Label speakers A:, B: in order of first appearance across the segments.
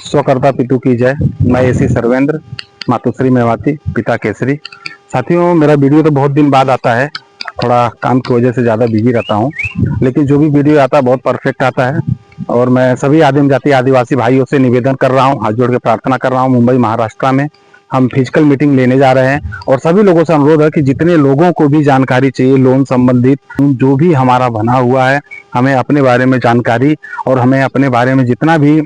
A: स्वकर्ता पितु की जय। मैं एसी सर्वेंद्र, मातुश्री मेवाती, पिता केसरी। साथियों, मेरा वीडियो तो बहुत दिन बाद आता है, थोड़ा काम की वजह से ज़्यादा बिजी रहता हूँ, लेकिन जो भी वीडियो आता है बहुत परफेक्ट आता है। और मैं सभी आदिम जाति आदिवासी भाइयों से निवेदन कर रहा हूँ, हाथ जोड़ के प्रार्थना कर रहा हूँ। मुंबई महाराष्ट्र में हम फिजिकल मीटिंग लेने जा रहे हैं और सभी लोगों से अनुरोध है कि जितने लोगों को भी जानकारी चाहिए लोन संबंधित, जो भी हमारा बना हुआ है, हमें अपने बारे में जानकारी और हमें अपने बारे में जितना भी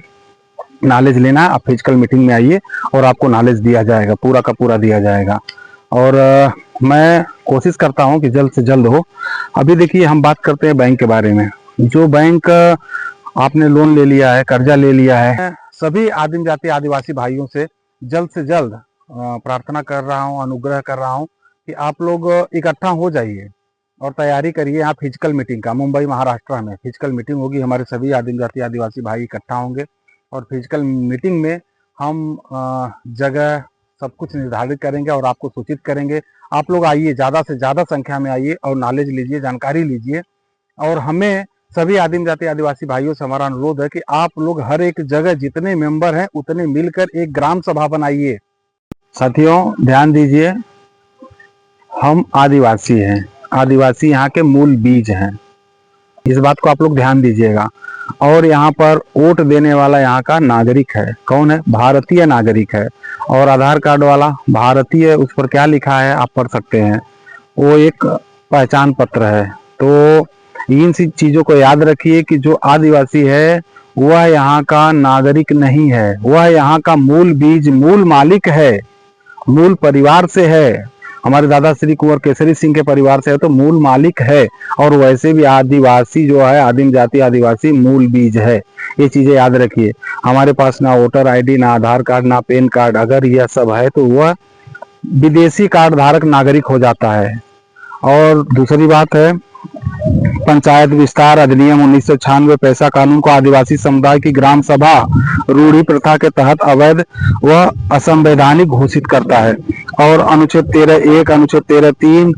A: नॉलेज लेना है, आप फिजिकल मीटिंग में आइए और आपको नॉलेज दिया जाएगा, पूरा का पूरा दिया जाएगा। और मैं कोशिश करता हूं कि जल्द से जल्द हो। अभी देखिए, हम बात करते हैं बैंक के बारे में। जो बैंक आपने लोन ले लिया है, कर्जा ले लिया है, सभी आदिम जाति आदिवासी भाइयों से जल्द प्रार्थना कर रहा हूं, अनुग्रह कर रहा हूं कि आप लोग इकट्ठा हो जाइए और तैयारी करिए। यहाँ फिजिकल मीटिंग का मुंबई महाराष्ट्र में फिजिकल मीटिंग होगी। हमारे सभी आदिम जाति आदिवासी भाई इकट्ठा होंगे और फिजिकल मीटिंग में हम जगह सब कुछ निर्धारित करेंगे और आपको सूचित करेंगे। आप लोग आइए, ज़्यादा से ज़्यादा संख्या में आइए और नॉलेज लीजिए, जानकारी लीजिए। और हमें सभी आदिम जाति आदिवासी भाइयों से हमारा अनुरोध है कि आप लोग हर एक जगह जितने मेंबर हैं उतने मिलकर एक ग्राम सभा बनाइए। साथियों, ध्यान दीजिए, हम आदिवासी हैं, आदिवासी यहाँ के मूल बीज हैं, इस बात को आप लोग ध्यान दीजिएगा। और यहाँ पर वोट देने वाला यहाँ का नागरिक है। कौन है? भारतीय नागरिक है। और आधार कार्ड वाला भारतीय, उस पर क्या लिखा है आप पढ़ सकते हैं, वो एक पहचान पत्र है। तो इन चीजों को याद रखिए कि जो आदिवासी है वह यहाँ का नागरिक नहीं है, वह यहाँ का मूल बीज, मूल मालिक है, मूल परिवार से है। हमारे दादा श्री कुंवर केसरी सिंह के परिवार से है तो मूल मालिक है। और वैसे भी आदिवासी जो है, आदिम जाति आदिवासी मूल बीज है। ये चीजें याद रखिए। हमारे पास ना वोटर आईडी, ना आधार कार्ड, ना पैन कार्ड, अगर यह सब है तो वह विदेशी कार्ड धारक नागरिक हो जाता है। और दूसरी बात है, पंचायत विस्तार अधिनियम 1996 पैसा कानून को आदिवासी समुदाय की ग्राम सभा रूढ़ी प्रथा के तहत अवैध व असंवैधानिक घोषित करता है। और अनुच्छेद 13(1), अनुच्छेद 13(3)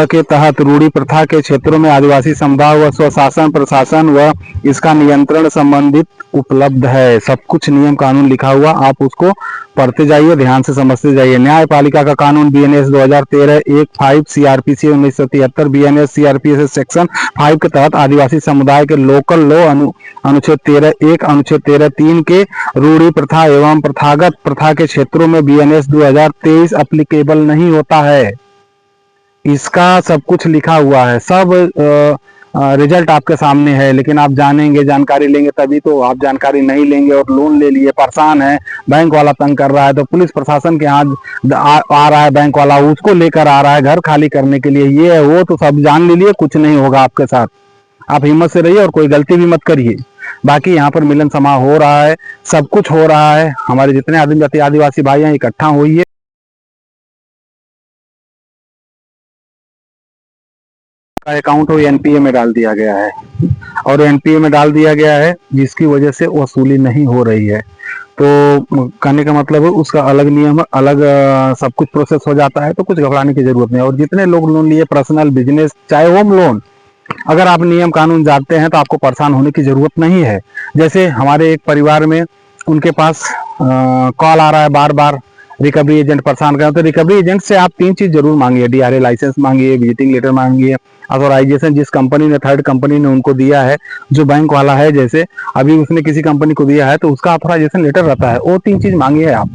A: के तहत रूढ़ी प्रथा के क्षेत्रों में आदिवासी समुदाय व स्वशासन प्रशासन व इसका नियंत्रण संबंधित उपलब्ध है। सब कुछ नियम कानून लिखा हुआ, आप उसको पढ़ते जाइए, ध्यान से समझते जाइए। न्यायपालिका का कानून BNS 2013 1(5), CRPC 1973 BNS CRPC section 5 के तहत आदिवासी समुदाय के लोकल लॉ अनुच्छेद 13(1), अनुच्छेद 13(3) के रूढ़ी प्रथा एवं प्रथागत प्रथा के क्षेत्रों में BNS 2023 एप्लीकेबल नहीं होता है। इसका सब कुछ लिखा हुआ है, सब रिजल्ट आपके सामने है। लेकिन आप जानेंगे, जानकारी लेंगे तभी तो। आप जानकारी नहीं लेंगे और लोन ले लिए, परेशान है, बैंक वाला तंग कर रहा है, तो पुलिस प्रशासन के हाथ आ रहा है, बैंक वाला उसको लेकर आ रहा है घर खाली करने के लिए, ये है वो, तो सब जान लीजिए, कुछ नहीं होगा आपके साथ। आप हिम्मत से रहिए और कोई गलती भी मत करिए। बाकी यहाँ पर मिलन समारोह हो रहा है, सब कुछ हो रहा है। हमारे जितने आदिम जाति आदिवासी भाई हैं इकट्ठा होइए। अकाउंट वो NPA में डाल दिया गया है और NPA में डाल दिया गया है, जिसकी वजह से वसूली नहीं हो रही है। तो कहने का मतलब है उसका अलग नियम, अलग सब कुछ प्रोसेस हो जाता है, तो कुछ घबराने की जरूरत नहीं। और जितने लोग लोन लिए, पर्सनल, बिजनेस, चाहे होम लोन, अगर आप नियम कानून जानते हैं तो आपको परेशान होने की जरूरत नहीं है। जैसे हमारे एक परिवार में, उनके पास कॉल आ रहा है बार बार, रिकवरी एजेंट परेशान कर रहे हैं, तो रिकवरी एजेंट से आप 3 चीज जरूर मांगिए। DRA लाइसेंस मांगिए, विजिटिंग लेटर मांगिए, ऑथोराइजेशन जिस कंपनी ने, थर्ड कंपनी ने उनको दिया है, जो बैंक वाला है, जैसे अभी उसने किसी कंपनी को दिया है तो उसका ऑथोराइजेशन लेटर रहता है, वो 3 चीज मांगिए आप।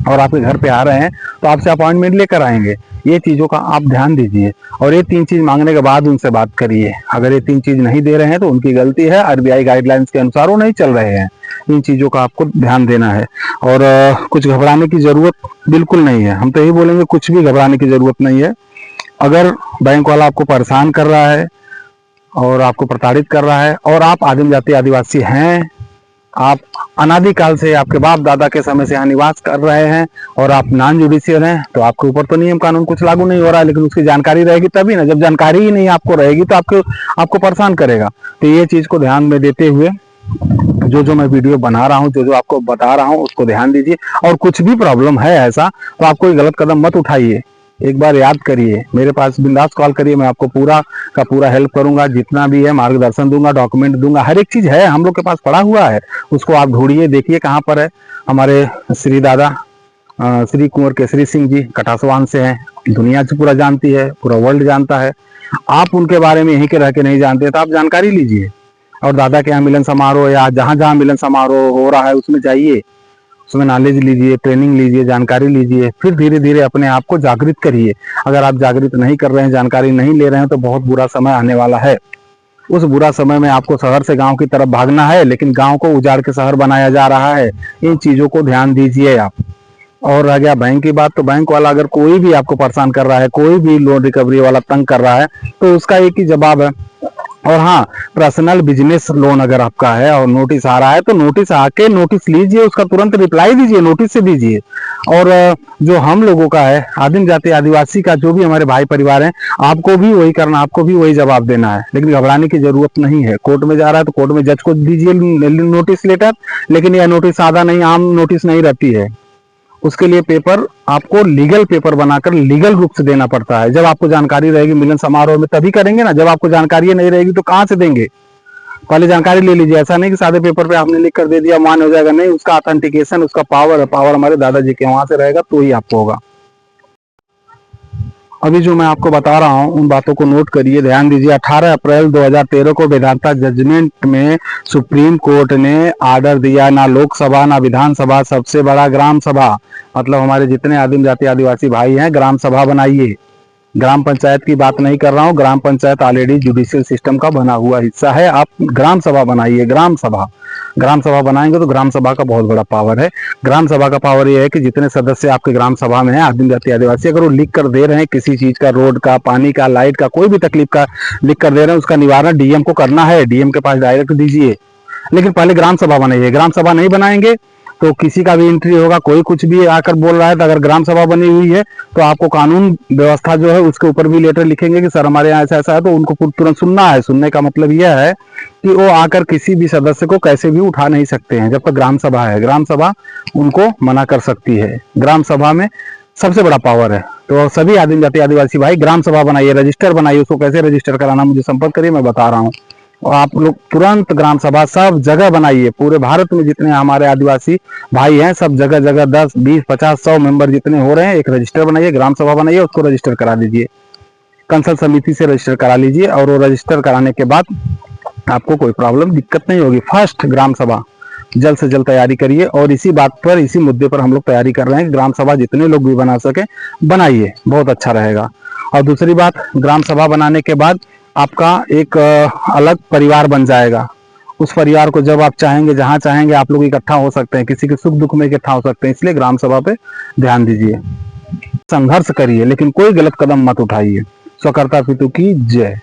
A: और आपके घर पे आ रहे हैं तो आपसे अपॉइंटमेंट लेकर आएंगे। ये चीजों का आप ध्यान दीजिए और ये 3 चीज मांगने के बाद उनसे बात करिए। अगर ये 3 चीज नहीं दे रहे हैं तो उनकी गलती है, RBI गाइडलाइंस के अनुसार वो नहीं चल रहे हैं। इन चीजों का आपको ध्यान देना है और कुछ घबराने की जरूरत बिल्कुल नहीं है। हम तो यही बोलेंगे, कुछ भी घबराने की जरूरत नहीं है। अगर बैंक वाला आपको परेशान कर रहा है और आपको प्रताड़ित कर रहा है और आप आदिम जाति आदिवासी हैं, आप अनादिकाल से, आपके बाप दादा के समय से यहाँ निवास कर रहे हैं और आप नॉन जुडिशियल हैं, तो आपके ऊपर तो नियम कानून कुछ लागू नहीं हो रहा है। लेकिन उसकी जानकारी रहेगी तभी ना। जब जानकारी ही नहीं आपको रहेगी तो आपको परेशान करेगा। तो ये चीज को ध्यान में देते हुए जो मैं वीडियो बना रहा हूँ, जो आपको बता रहा हूँ, उसको ध्यान दीजिए। और कुछ भी प्रॉब्लम है ऐसा तो आप कोई गलत कदम मत उठाइए। एक बार याद करिए, मेरे पास बिंदास कॉल करिए, मैं आपको पूरा का पूरा हेल्प करूंगा, जितना भी है मार्गदर्शन दूंगा, डॉक्यूमेंट दूंगा, हर एक चीज है हम लोग के पास पड़ा हुआ है। उसको आप ढूंढिए, देखिए कहाँ पर है। हमारे श्री दादा श्री कुंवर केसरी सिंह जी कटासवान से हैं, दुनिया से पूरा जानती है, पूरा वर्ल्ड जानता है। आप उनके बारे में यहीं के रह के नहीं जानते तो आप जानकारी लीजिए, और दादा के यहाँ मिलन समारोह या जहां जहां मिलन समारोह हो रहा है उसमें जाइए, उसमें नॉलेज लीजिए, ट्रेनिंग लीजिए, जानकारी लीजिए, फिर धीरे धीरे अपने आप को जागृत करिए। अगर आप जागृत नहीं कर रहे हैं, जानकारी नहीं ले रहे हैं, तो बहुत बुरा समय आने वाला है। उस बुरा समय में आपको शहर से गांव की तरफ भागना है, लेकिन गांव को उजाड़ के शहर बनाया जा रहा है। इन चीजों को ध्यान दीजिए आप। और रह गया बैंक की बात, तो बैंक वाला अगर कोई भी आपको परेशान कर रहा है, कोई भी लोन रिकवरी वाला तंग कर रहा है, तो उसका एक ही जवाब है। और हाँ, पर्सनल बिजनेस लोन अगर आपका है और नोटिस आ रहा है, तो नोटिस आके नोटिस लीजिए, उसका तुरंत रिप्लाई दीजिए, नोटिस से दीजिए। और जो हम लोगों का है, आदिम जाति आदिवासी का जो भी हमारे भाई परिवार है, आपको भी वही करना, आपको भी वही जवाब देना है। लेकिन घबराने की जरूरत नहीं है। कोर्ट में जा रहा है तो कोर्ट में जज को दीजिए नोटिस लेटर, लेकिन यह नोटिस सादा नहीं, आम नोटिस नहीं रहती है। उसके लिए पेपर आपको लीगल पेपर बनाकर लीगल रूप से देना पड़ता है। जब आपको जानकारी रहेगी मिलन समारोह में तभी करेंगे ना, जब आपको जानकारी नहीं रहेगी तो कहाँ से देंगे। पहले जानकारी ले लीजिए। ऐसा नहीं कि सादे पेपर पे आपने लिख कर दे दिया मान हो जाएगा, नहीं, उसका ऑथेंटिकेशन, उसका पावर है, पावर हमारे दादाजी के वहां से रहेगा तो ही आपको होगा। अभी जो मैं आपको बता रहा हूँ उन बातों को नोट करिए, ध्यान दीजिए। 18 अप्रैल 2013 को वेदांता जजमेंट में सुप्रीम कोर्ट ने ऑर्डर दिया, ना लोकसभा ना विधानसभा, सबसे बड़ा ग्राम सभा, मतलब हमारे जितने आदिम जाति आदिवासी भाई हैं, ग्राम सभा बनाइए। ग्राम पंचायत की बात नहीं कर रहा हूँ, ग्राम पंचायत ऑलरेडी जुडिशियल सिस्टम का बना हुआ हिस्सा है। आप ग्राम सभा बनाइए, ग्राम सभा। ग्राम सभा बनाएंगे तो ग्राम सभा का बहुत बड़ा पावर है। ग्राम सभा का पावर यह है कि जितने सदस्य आपके ग्राम सभा में हैं आदिम जाति आदिवासी, अगर वो लिख कर दे रहे हैं किसी चीज का, रोड का, पानी का, लाइट का, कोई भी तकलीफ का लिख कर दे रहे हैं, उसका निवारण डीएम को करना है, डीएम के पास डायरेक्ट दीजिए। लेकिन पहले ग्राम सभा बनाइए। ग्राम सभा नहीं बनाएंगे तो किसी का भी एंट्री होगा, कोई कुछ भी आकर बोल रहा है, तो अगर ग्राम सभा बनी हुई है तो आपको कानून व्यवस्था जो है उसके ऊपर भी लेटर लिखेंगे कि सर हमारे यहाँ ऐसा ऐसा है, तो उनको तुरंत सुनना है। सुनने का मतलब यह है कि वो आकर किसी भी सदस्य को कैसे भी उठा नहीं सकते हैं जब तक ग्राम सभा है। ग्राम सभा उनको मना कर सकती है। ग्राम सभा में सबसे बड़ा पावर है। तो सभी आदिम जाति आदिवासी भाई ग्राम सभा बनाइए, रजिस्टर बनाइए। उसको कैसे रजिस्टर कराना मुझे संपर्क करिए, मैं बता रहा हूँ। और आप लोग तुरंत ग्राम सभा सब जगह बनाइए। पूरे भारत में जितने हमारे आदिवासी भाई हैं सब जगह जगह 10, 20, 50, 100 मेंबर जितने हो रहे हैं, एक रजिस्टर बनाइए, ग्राम सभा बनाइए, उसको रजिस्टर करा दीजिए। कंसल्ट समिति से रजिस्टर करा लीजिए, और वो रजिस्टर कराने के बाद आपको कोई प्रॉब्लम दिक्कत नहीं होगी। फर्स्ट ग्राम सभा जल्द से जल्द तैयारी करिए। और इसी बात पर, इसी मुद्दे पर हम लोग तैयारी कर रहे हैं कि ग्राम सभा जितने लोग भी बना सके बनाइए, बहुत अच्छा रहेगा। और दूसरी बात, ग्राम सभा बनाने के बाद आपका एक अलग परिवार बन जाएगा। उस परिवार को जब आप चाहेंगे, जहां चाहेंगे आप लोग इकट्ठा हो सकते हैं, किसी के सुख दुख में इकट्ठा हो सकते हैं। इसलिए ग्राम सभा पे ध्यान दीजिए, संघर्ष करिए, लेकिन कोई गलत कदम मत उठाइए। स्वकर्ता पितु की जय।